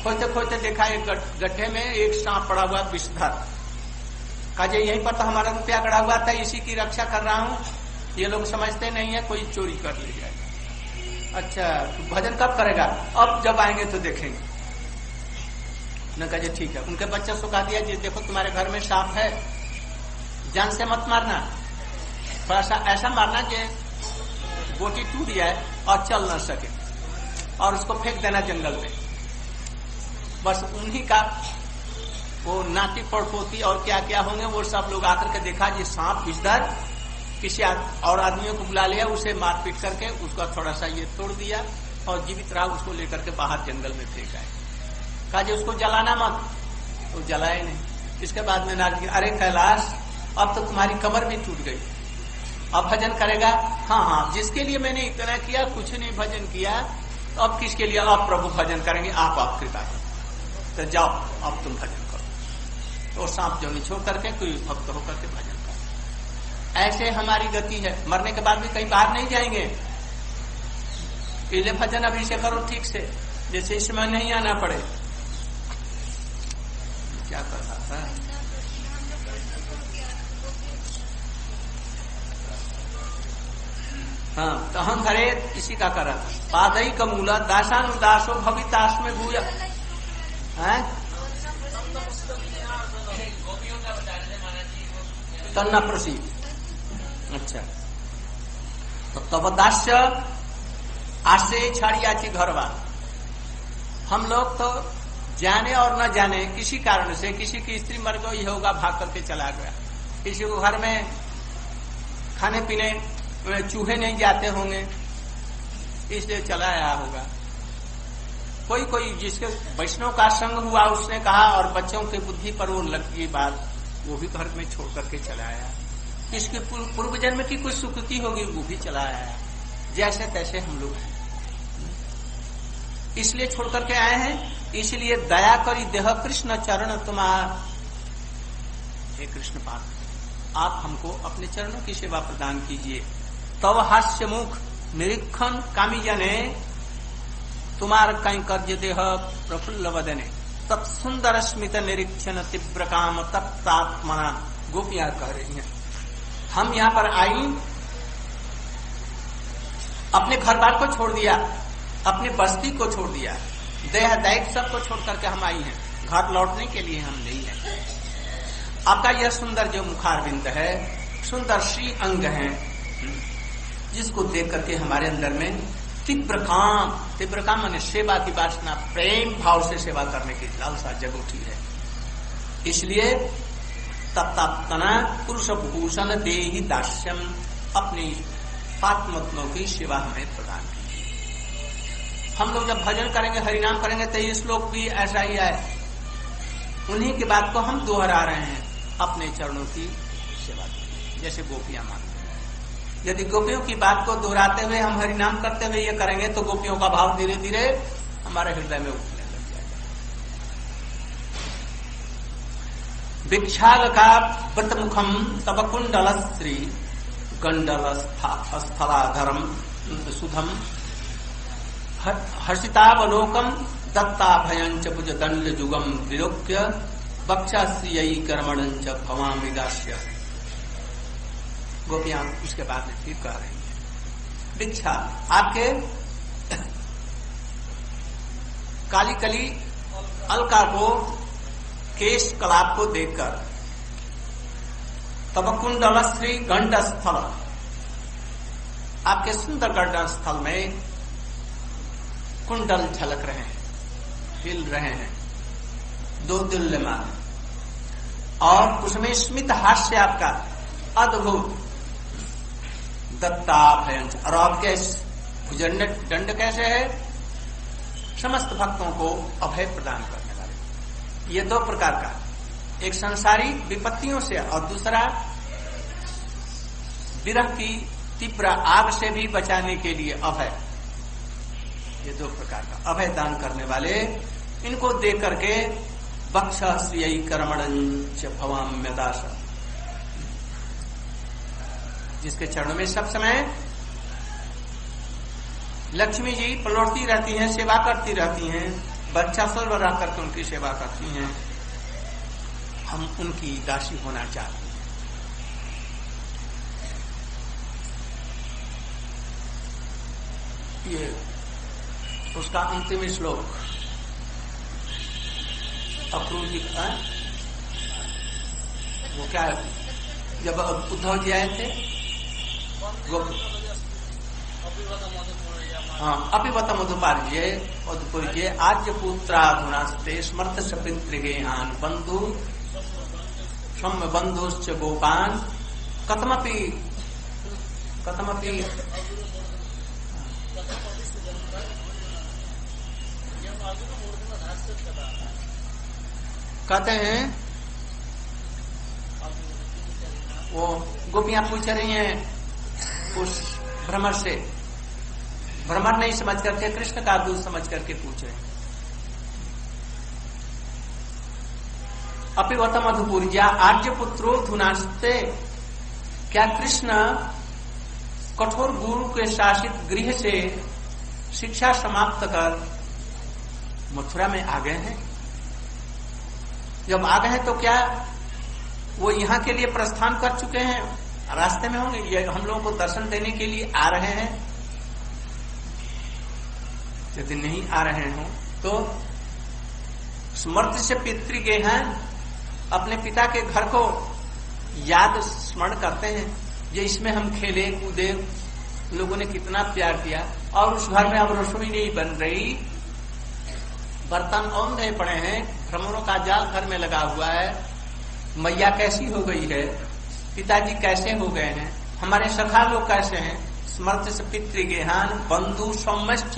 खोजते खोजते देखा एक गड्ढे में एक सांप पड़ा हुआ विषधर। कहा जी यहीं पर तो हमारा रुपया गड़ा हुआ था, इसी की रक्षा कर रहा हूँ, ये लोग समझते नहीं है, कोई चोरी कर ले जाएगा। अच्छा, तो भजन कब करेगा? अब जब आएंगे तो देखेंगे। न कहा जी ठीक है। उनके बच्चे को कहा दिया जी देखो तुम्हारे घर में सांप है, जान से मत मारना, थोड़ा सा ऐसा मारना कि गोटी टूट जाए और चल न सके, और उसको फेंक देना जंगल में। बस उन्हीं का वो नाती पड़पोती और क्या क्या होंगे वो सब लोग आकर के देखा जी सांप विषधर, किसी और आदमियों को बुला लिया, उसे मारपीट करके उसका थोड़ा सा ये तोड़ दिया और जीवित रहा, उसको लेकर के बाहर जंगल में फेंक आए। कहा जी उसको जलाना मत, तो जलाए नहीं। इसके बाद में नारद जी, अरे कैलाश अब तो तुम्हारी कमर भी टूट गई, अब भजन करेगा? हाँ, जिसके लिए मैंने इतना किया कुछ नहीं भजन किया, तो अब किसके लिए? अब प्रभु भजन करेंगे, आप कृपा करो, तो जाओ अब तुम भजन करो। तो सांप जो छोड़ करके कोई भक्त होकर के भजन करो। ऐसे हमारी गति है, मरने के बाद भी कहीं बाहर नहीं जाएंगे, इसलिए भजन अभी से करो ठीक से, जैसे इसमें नहीं आना पड़े। क्या कर रहा था? हाँ, तो हम करे इसी का करा पादई का मूला दासानुदासो भवितास में भूया है तन्ना प्रसिद्ध। अच्छा, तो तब दास्य आश्रय छाड़ी आची घरवा। हम लोग तो जाने और न जाने किसी कारण से किसी की स्त्री मर गई होगा, भाग करके चला गया, किसी को घर में खाने पीने चूहे नहीं जाते होंगे इसलिए चला आया होगा। कोई जिसके वैष्णव का संग हुआ उसने कहा, और बच्चों की बुद्धि पर वो लग गई बात, वो भी घर में छोड़ करके चला आया। इसके पूर्व जन्म की कुछ सुकृति होगी, वो भी चला आया। जैसे तैसे हम लोग हैं, इसलिए छोड़ करके आए हैं। इसलिए दया करी देह कृष्ण चरण तुम्हार, हे कृष्ण पाद, आप हमको अपने चरणों की सेवा प्रदान कीजिए। तव हास्य मुख निरीक्षण कामी जने, तुम्हार कैंकर्य देह प्रफुल्ल वदने, तत्सुंदर स्मित निरीक्षण तीव्र काम तप्तात्मना। गोपियां कह रही हैं हम यहाँ पर आई, अपने घर बार को छोड़ दिया, अपनी बस्ती को छोड़ दिया, देह दैत सबको छोड़ करके हम आई हैं, घर लौटने के लिए हम नहीं है। आपका यह सुंदर जो मुखारविंद है, सुंदर श्री अंग है, जिसको देख करके हमारे अंदर में तीव्र काम माने सेवा की वासना, प्रेम भाव से सेवा करने की लालसा जग उठी है। इसलिए तप्तात्मना पुरुष भूषण देहि दास्यम, अपनी पात्मत्मों की सेवा हमें प्रदान कीजिए। हम लोग जब भजन करेंगे, हरिनाम करेंगे, तो ये श्लोक भी ऐसा ही है। उन्हीं की बात को हम दोहरा रहे हैं, अपने चरणों की सेवा कीजिए, जैसे गोपियां मानते हैं। यदि गोपियों की बात को दोहराते हुए हम हरिनाम करते हुए ये करेंगे तो गोपियों का भाव धीरे धीरे हमारे हृदय में उठने लग जाएगा। भिक्षालका व्रतमुखम तब कुंडल श्री गंडल स्थलाधरम सुधम हर्षितावलोकम दत्ता भयंच भुज दंड जुगम विलोक्य बक्षाश्रियी कर्मणंच भवामि दास्य। गोपियां उसके बाद में फिर कह रही है, भिक्षा आपके काली कली अलका को, केश कलाप को देखकर, तब कुंडल श्री गंड स्थल, आपके सुंदर गंड स्थल में कुंडल झलक रहे हैं, हिल रहे हैं, दो दुल्यमान, और उसमें स्मित हास्य आपका अद्भुत, दत्ता भयंच, और आपके भुजंड दंड कैसे है? समस्त भक्तों को अभय प्रदान करने वाले। ये दो प्रकार का, एक संसारी विपत्तियों से और दूसरा विरह की तीव्र आग से भी बचाने के लिए अभय। ये दो प्रकार का अभय दान करने वाले, इनको दे करके बक्षश्रिय कर्मणंच भवाम्य दास, जिसके चरणों में सब समय लक्ष्मी जी पलौटती रहती हैं, सेवा करती रहती हैं, बच्चा सल्व रह करके उनकी सेवा करती हैं, हम उनकी दासी होना चाहते हैं। ये उसका अंतिम श्लोक अक्रूर जी का, वो क्या है? जब उद्धव जी आए थे, अपिवत मधुपार्य आद्य पुत्राधुनास्ते स्मर्थ सपितृगेहान बंधु सौम्य बंधुश्च गोपान कथमपि कहते हैं, वो गोपियां पूछ रही हैं उस भ्रमर से, भ्रमर नहीं समझ करके कृष्ण का दूत समझ करके पूछ रहे हैं। अपिवत मधुपुर्या आर्य पुत्रो धुनास्ते, क्या कृष्ण कठोर गुरु के शासित गृह से शिक्षा समाप्त कर मथुरा में आ गए हैं? जब आ गए हैं तो क्या वो यहाँ के लिए प्रस्थान कर चुके हैं, रास्ते में होंगे, ये हम लोगों को दर्शन देने के लिए आ रहे हैं? यदि नहीं आ रहे हो तो स्मृति से पितृगेहान, अपने पिता के घर को याद स्मरण करते हैं, जो इसमें हम खेले कूदे, लोगों ने कितना प्यार किया, और उस घर में अब रसोई नहीं बन रही, बर्तन औंधे पड़े हैं, भ्रमरों का जाल घर में लगा हुआ है, मैया कैसी हो गई है, पिताजी कैसे हो गए हैं, हमारे सखा लोग कैसे हैं, स्मृत से पितृगेहान बंधु सौम्यश्च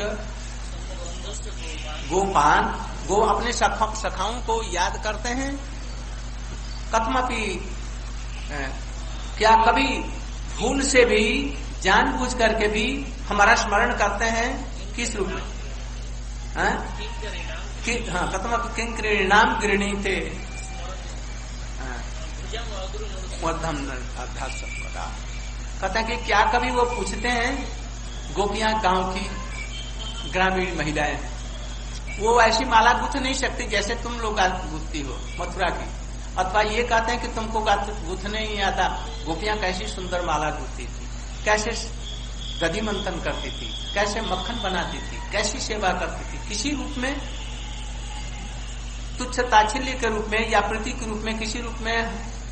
गोपान, गो अपने सखाओं को याद करते हैं, कथमपि क्या कभी भूल से भी जानबूझ करके भी हमारा स्मरण करते हैं? किस रूप में? कथमपि किंकृणाम गृणीते कहते हैं कि क्या कभी वो पूछते हैं, गोपियां गांव की ग्रामीण महिलाएं, वो ऐसी माला गूंथ नहीं सकती जैसे तुम लोग गूंथती हो मथुरा की, अथवा ये कहते हैं कि तुमको गूंथने नहीं आता, गोपियां कैसी सुंदर माला गूंथती थी, कैसे दधि मंथन करती थी, कैसे मक्खन बनाती थी, कैसी सेवा करती थी, किसी रूप में तुच्छ ताच्छल्य के रूप में या प्रीति के रूप में, किसी रूप में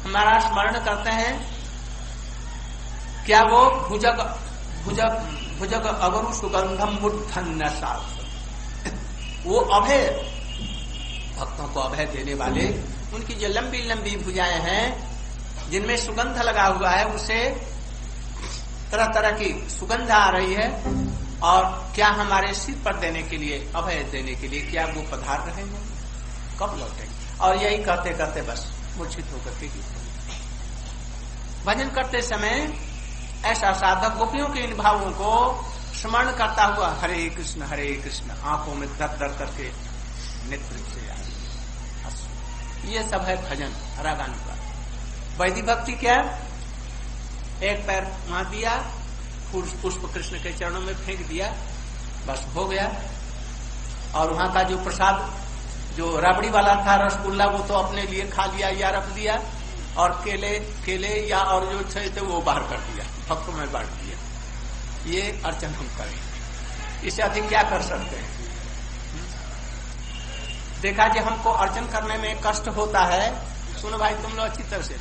हमारा स्मरण करते हैं? क्या वो भुजग भुजग भुजग अगरु सुगंधम बुद्धन्य साथ, वो अभय, भक्तों को अभय देने वाले, उनकी जो लंबी लंबी भुजाएं हैं जिनमें सुगंध लगा हुआ है, उसे तरह तरह की सुगंध आ रही है, और क्या हमारे सिर पर देने के लिए, अभय देने के लिए क्या वो पधार रहे हैं? कब लौटेंगे? और यही करते करते बस मूर्छित होकर के भजन करते समय ऐसा साधक गोपियों के इन भावों को स्मरण करता हुआ हरे कृष्ण आंखों में दर दर करके नेत्र से आए। ये सब है भजन रागानु का। वैदिक भक्ति क्या? एक पैर वहां दिया, पुष्प कृष्ण के चरणों में फेंक दिया, बस हो गया। और वहां का जो प्रसाद, जो राबड़ी वाला था रसगुल्ला, वो तो अपने लिए खा लिया या रख दिया, और केले या और जो थे वो बाहर कर दिया, भक्तों में बांट दिया। ये अर्चन हम करें, इससे अधिक क्या कर सकते हैं? देखा जी हमको अर्चन करने में कष्ट होता है, सुनो भाई तुम लोग अच्छी तरह से,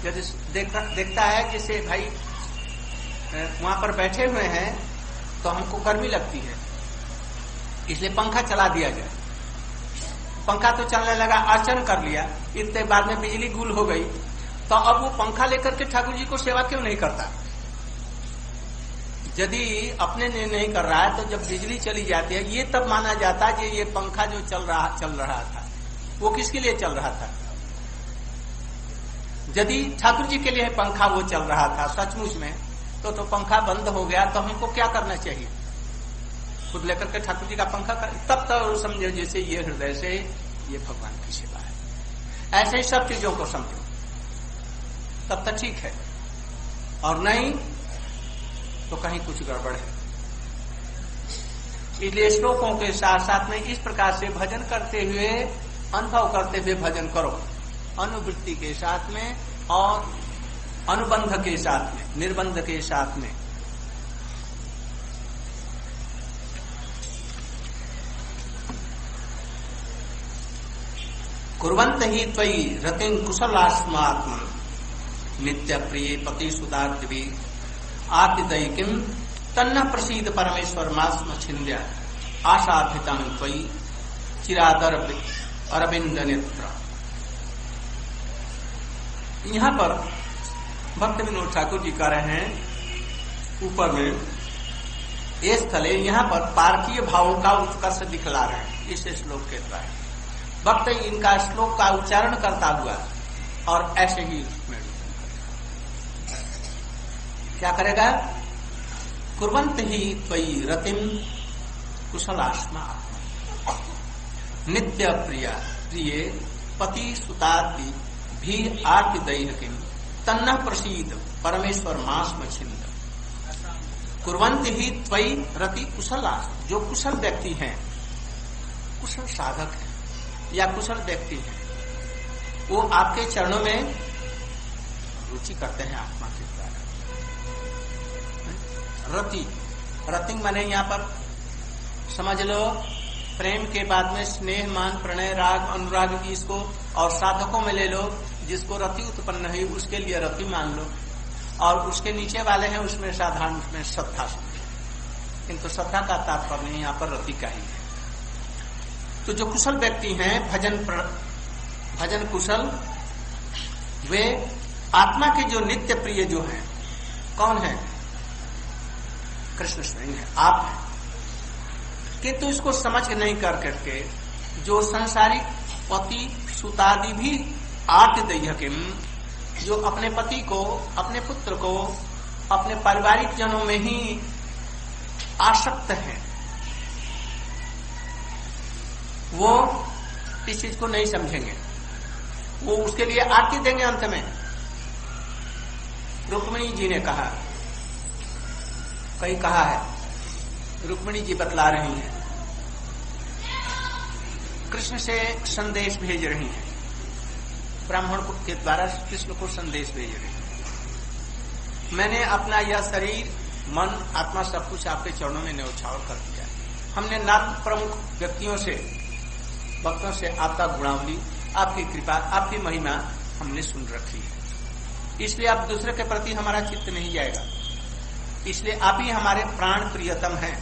यदि देखता है जैसे भाई वहां पर बैठे हुए हैं तो हमको गर्मी लगती है, इसलिए पंखा चला दिया जाए, पंखा तो चलने लगा, अर्चन कर लिया, इतने बाद में बिजली गुल हो गई, तो अब वो पंखा लेकर के ठाकुर जी को सेवा क्यों नहीं करता? यदि अपने लिए नहीं कर रहा है तो जब बिजली चली जाती है ये तब माना जाता है कि ये पंखा जो चल रहा था वो किसके लिए चल रहा था? यदि ठाकुर जी के लिए पंखा वो चल रहा था सचमुच में, तो पंखा बंद हो गया तो हमको क्या करना चाहिए? खुद लेकर के ठाकुर जी का पंखा कर, तब तो समझो जैसे ये हृदय से ये भगवान की सेवा है। ऐसे ही सब चीजों को समझो, तब तक ठीक है, और नहीं तो कहीं कुछ गड़बड़ है। इसलिए श्लोकों के साथ साथ में इस प्रकार से भजन करते हुए, अनुभव करते हुए भजन करो, अनुवृत्ति के साथ में और अनुबंध के साथ में, निर्बंध के साथ में। कुर्वन्त ही त्वयि रतिं कुशलास्मात्म नित्य प्रिय पति सुदार्दिवी आतिदैकिम तन्न प्रसीद परमेश्वर मास्म छिंद्या आशार्थितं त्वयि चिरादर अरविंद नेत्र। यहाँ पर भक्त विनोद ठाकुर जी कह रहे हैं ऊपर में ये स्थले, यहाँ पर पारकीय भावों का उत्कर्ष दिखला रहे हैं इस श्लोक के द्वारा। भक्त इनका श्लोक का उच्चारण करता हुआ और ऐसे ही उसमें क्या करेगा? कुर्वन्त ही त्वयि रतिं कुशलास्मा नित्य प्रिय पति सुतादि भी आर्तिदैहिकीं तन्न प्रसीद परमेश्वर मास्म छिंद। कुर्वन्त ही त्वयि रति कुशला, जो कुशल व्यक्ति हैं, कुशल साधक है या कुशल व्यक्ति है, वो आपके चरणों में रुचि करते हैं आत्मा के द्वारा। रति, रति माने यहाँ पर समझ लो प्रेम के बाद में स्नेह, मान, प्रणय, राग, अनुराग की इसको, और साधकों में ले लो जिसको रति उत्पन्न है उसके लिए रति मान लो, और उसके नीचे वाले हैं उसमें साधारण, उसमें श्रद्धा समझो। किंतु श्रद्धा का तात्पर्य नहीं, यहाँ पर रति का ही है। तो जो कुशल व्यक्ति हैं, भजन कुशल, वे आत्मा के जो नित्य प्रिय जो हैं, कौन है? कृष्ण स्वयं है, आप हैं। किंतु इसको समझ नहीं कर करके जो संसारिक पति सुतादि भी आर्तिदैहिकीं, जो अपने पति को, अपने पुत्र को, अपने पारिवारिक जनों में ही आसक्त हैं, वो इस चीज को नहीं समझेंगे, वो उसके लिए आरती देंगे। अंत में रुक्मिणी जी ने कहा, कहीं कहा है, रुक्मिणी जी बतला रही हैं, कृष्ण से संदेश भेज रही हैं, ब्राह्मण के द्वारा कृष्ण को संदेश भेज रही हैं। मैंने अपना यह शरीर, मन, आत्मा सब कुछ आपके चरणों में न्यौछावर कर दिया। हमने नाम प्रमुख व्यक्तियों से, भक्तों से आपका गुणावली, आपकी कृपा, आपकी महिमा हमने सुन रखी है। इसलिए अब दूसरे के प्रति हमारा चित्त नहीं जाएगा, इसलिए आप ही हमारे प्राण प्रियतम हैं।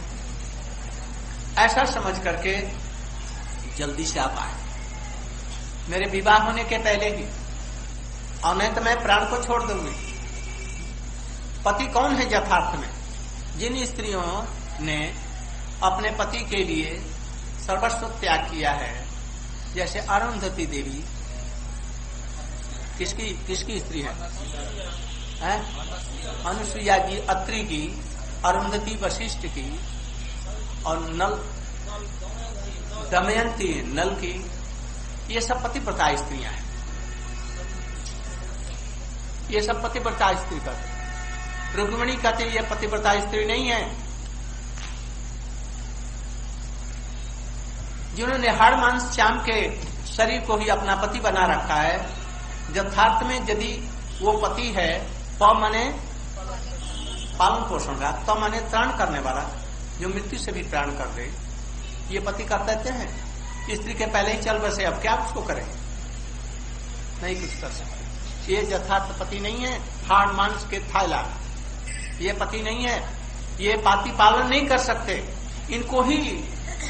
ऐसा समझ करके जल्दी से आप आए, मेरे विवाह होने के पहले ही, और नहीं तो मैं प्राण को छोड़ दूंगी। पति कौन है यथार्थ में? जिन स्त्रियों ने अपने पति के लिए सर्वस्व त्याग किया है, जैसे अरुंधति देवी, किसकी स्त्री है? अनुसुईया जी, अत्रि की, अरुंधति वशिष्ठ की, और नल दमयंती नल की, ये सब पतिव्रता स्त्रियां हैं। ये सब पतिव्रता स्त्री पर रुक्मिणी कहते ये पतिव्रता स्त्री नहीं है। जिन्होंने हाड़ मांस चाम के शरीर को ही अपना पति बना रखा है, यथार्थ में यदि वो पति है तो माने पालन पोषण का, तो माने त्राण करने वाला, जो मृत्यु से भी प्राण कर दे, ये पति कर देते हैं। स्त्री के पहले ही चल बसे, अब क्या उसको करें? नहीं कुछ कर सकते। ये यथार्थ पति नहीं है, हाड़ मांस के थैला, ये पति नहीं है। ये पाति पालन नहीं कर सकते। इनको ही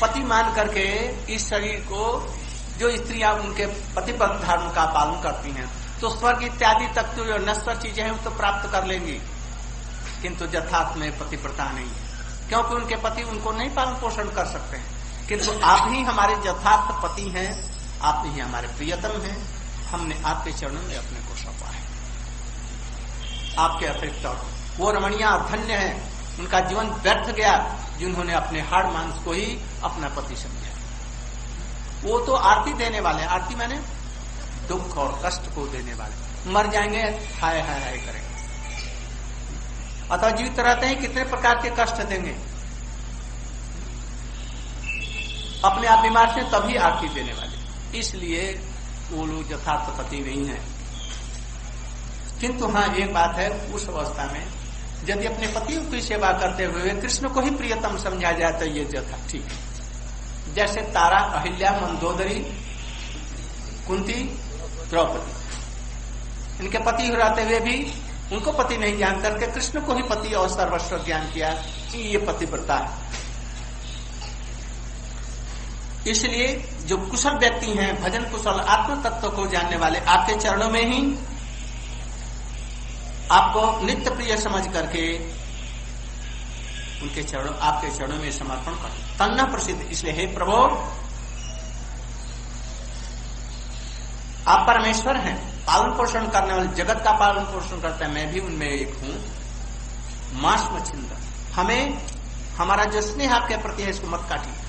पति मान करके इस शरीर को जो स्त्रियां उनके पतिपद धर्म का पालन करती हैं तो स्वर्ग इत्यादि तक जो नश्वर चीजें हैं वो तो प्राप्त कर लेंगी, किंतु यथार्थ में पतिव्रता नहीं है, क्योंकि उनके पति उनको नहीं पालन पोषण कर सकते हैं। किंतु आप ही हमारे यथार्थ पति हैं, आप ही हमारे प्रियतम हैं, हमने आपके चरणों में अपने को सौंपा है। आपके अतिरिक्त वो रमणिया धन्य है, उनका जीवन व्यर्थ गया जिन्होंने अपने हाड़ मांस को ही अपना पति समझा। वो तो आरती देने वाले, आरती माने दुख और कष्ट को देने वाले, मर जाएंगे हाय हाय हाय करेंगे, अथवा जीवित रहते हैं कितने प्रकार के कष्ट देंगे, अपने आप बीमार से तभी आरती देने वाले, इसलिए वो लोग यथार्थ पति नहीं है। किंतु हाँ एक बात है, उस अवस्था में यदि अपने पतियों की सेवा करते हुए कृष्ण को ही प्रियतम समझा जाए तो ये यथार्थ ठीक है। जैसे तारा, अहिल्या, मंदोदरी, कुंती, द्रौपदी, इनके पति रहते हुए भी उनको पति नहीं जान करके कृष्ण को ही पति और सर्वस्व ज्ञान किया कि ये पतिव्रता है। इसलिए जो कुशल व्यक्ति हैं, भजन कुशल, आत्म तत्व को जानने वाले, आपके चरणों में ही आपको नित्य प्रिय समझ करके उनके चरणों, आपके चरणों में समर्पण कर तन्ना प्रसिद्ध। इसलिए हे प्रभु, आप परमेश्वर हैं, पालन पोषण करने वाले, जगत का पालन पोषण करते हैं, मैं भी उनमें एक हूं। मास्म चिंता, हमें हमारा जो स्नेह आपके प्रति है इसको मत काटिए।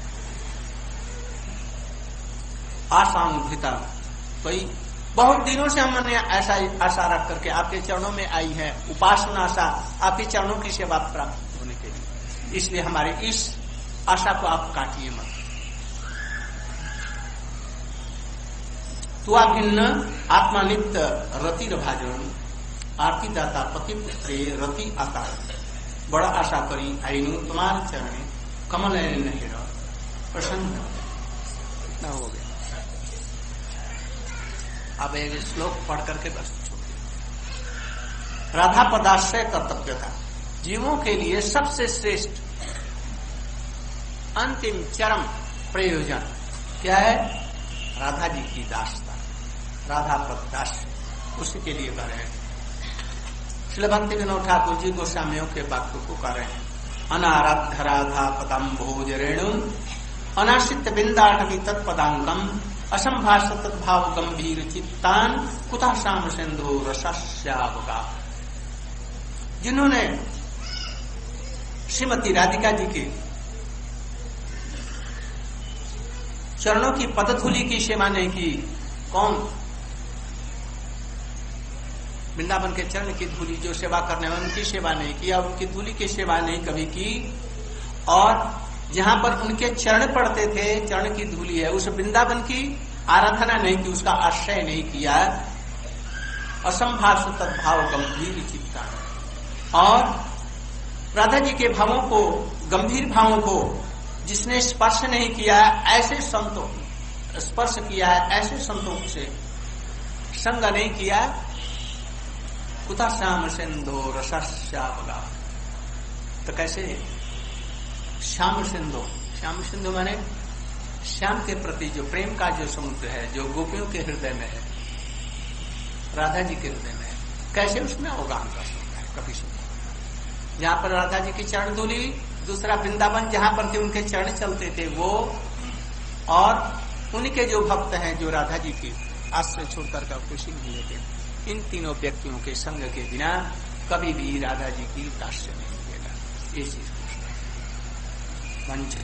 आशानुभृता, कोई बहुत दिनों से हमने ऐसा आशा रख करके आपके चरणों में आई है, उपासना आशा, आपके चरणों की सेवा प्राप्त होने के लिए, इसलिए हमारे इस आशा को आप काटिए मत। तुआ भिन्न आत्मानित्य रतिर भाजन, आरती दाता पति पुत्रे रति आकार, बड़ा आशा करी आईनु तुम्हारे चरण, कमल नहेर प्रसन्न न हो गया। अब एक श्लोक पढ़ करके बस छोड़ दिया। राधा पदाश्रय कर्तव्य था, जीवों के लिए सबसे श्रेष्ठ अंतिम चरम प्रयोजन क्या है? राधा जी की दासता, राधा पद दास, उसी के लिए कर रहे हैं। श्री भक्ति विनोद ठाकुर जी गोस्वामियों के वाक्य को कर रहे हैं। अनाराध्य राधा पदम भोज रेणु, अनाश्रित बिंदाटवी तत्पदांकम, असंभाष तद्भाव गंभीर चित्तान, कुतः श्याम सिंधु रसस्यावगा। जिन्होंने श्रीमती राधिका जी के चरणों की पदधूलि की सेवा नहीं की, कौन? वृंदावन के चरण की धूलि जो सेवा करने वाले उनकी सेवा नहीं की, और उनकी धूलि की सेवा नहीं कभी की, और जहां पर उनके चरण पड़ते थे, चरण की धूलि है, उस वृंदावन की आराधना नहीं की, उसका आश्रय नहीं किया। असंभाष तद्भाव गंभीर चित्ता, और राधा जी के भावों को, गंभीर भावों को जिसने स्पर्श नहीं किया, ऐसे संतों स्पर्श किया है, ऐसे संतों से संग नहीं किया, कुतः श्याम सिंधु रसस्यावगा। तो कैसे श्याम सिंधु? श्याम सिंधु माने श्याम के प्रति जो प्रेम का जो समुद्र है, जो गोपियों के हृदय में है, राधा जी के हृदय में है, कैसे उसमें अवगाहन कर सकता है? कभी सुना जहां पर राधा जी की चरण धूलि, दूसरा वृंदावन जहां पर के उनके चरण चलते थे वो, और उनके जो भक्त हैं जो राधा जी की आश्रय छोड़कर का खुशी नहीं लेते, इन तीनों व्यक्तियों के संग के बिना कभी भी राधा जी की दास्य नहीं मिलेगा। ये चीज